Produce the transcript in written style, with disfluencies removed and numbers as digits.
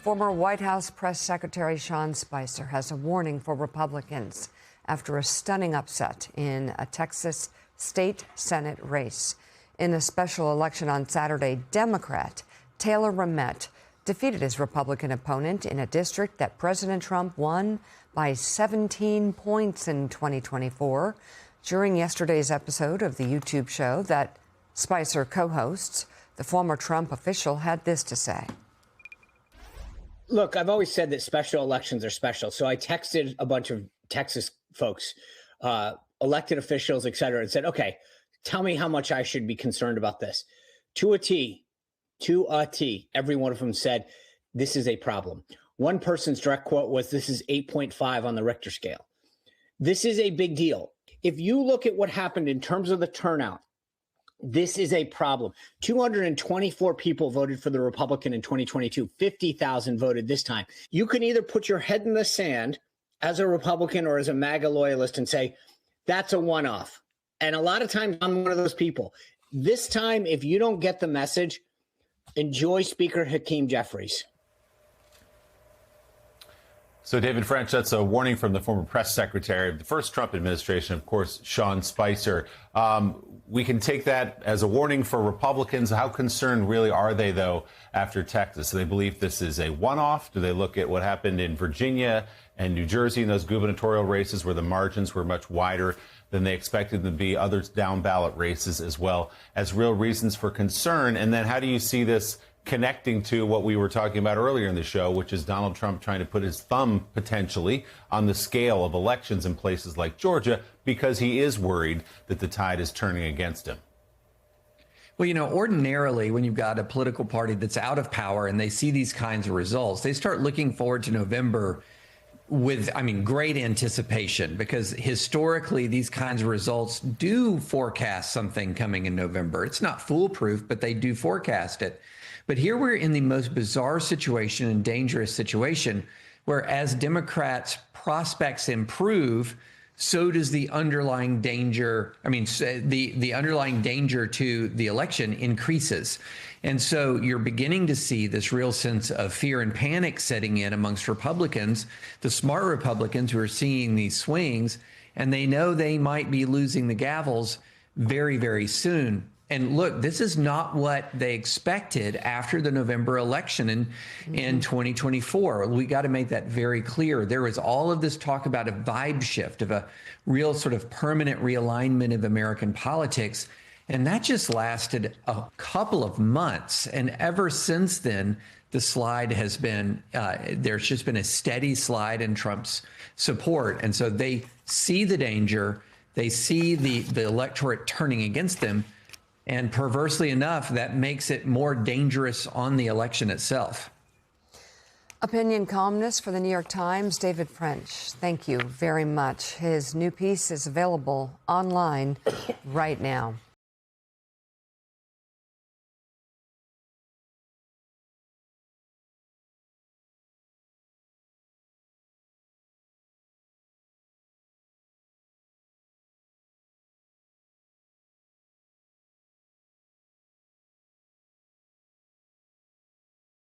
Former White House Press Secretary Sean Spicer has a warning for Republicans after a stunning upset in a Texas state Senate race. In a special election on Saturday, Democrat Taylor Ramett defeated his Republican opponent in a district that President Trump won by 17 points in 2024. During yesterday's episode of the YouTube show that Spicer co-hosts, the former Trump official had this to say. Look, I've always said that special elections are special. So I texted a bunch of Texas folks, elected officials, et cetera, and said, okay, tell me how much I should be concerned about this. To a T, every one of them said, this is a problem. One person's direct quote was, this is 8.5 on the Richter scale. This is a big deal. If you look at what happened in terms of the turnout, this is a problem. 224 people voted for the Republican in 2022. 50,000 voted this time. You can either put your head in the sand as a Republican or as a MAGA loyalist and say, that's a one-off. And a lot of times I'm one of those people. This time, if you don't get the message, enjoy Speaker Hakeem Jeffries. So, David French, that's a warning from the former press secretary of the first Trump administration, of course, Sean Spicer. We can take that as a warning for Republicans. How concerned really are they, though, after Texas? Do they believe this is a one-off? Do they look at what happened in Virginia and New Jersey in those gubernatorial races where the margins were much wider than they expected them to be, other down-ballot races as well, as real reasons for concern? And then how do you see this connecting to what we were talking about earlier in the show, which is Donald Trump trying to put his thumb potentially on the scale of elections in places like Georgia because he is worried that the tide is turning against him? Well, you know, ordinarily when you've got a political party that's out of power and they see these kinds of results, they start looking forward to November with, great anticipation, because historically these kinds of results do forecast something coming in November. It's not foolproof, but they do forecast it. But here we're in the most bizarre situation and dangerous situation where, as Democrats' prospects improve, so does the underlying danger. The underlying danger to the election increases. And so you're beginning to see this real sense of fear and panic setting in amongst Republicans, the smart Republicans who are seeing these swings, and they know they might be losing the gavels very, very soon. And look, this is not what they expected after the November election in 2024. We got to make that very clear. There was all of this talk about a vibe shift, of a real sort of permanent realignment of American politics. And that just lasted a couple of months. And ever since then, the slide has been, there's just been a steady slide in Trump's support. And so they see the danger. They see the electorate turning against them. And perversely enough, that makes it more dangerous on the election itself. Opinion columnist for the New York Times, David French, thank you very much. His new piece is available online right now.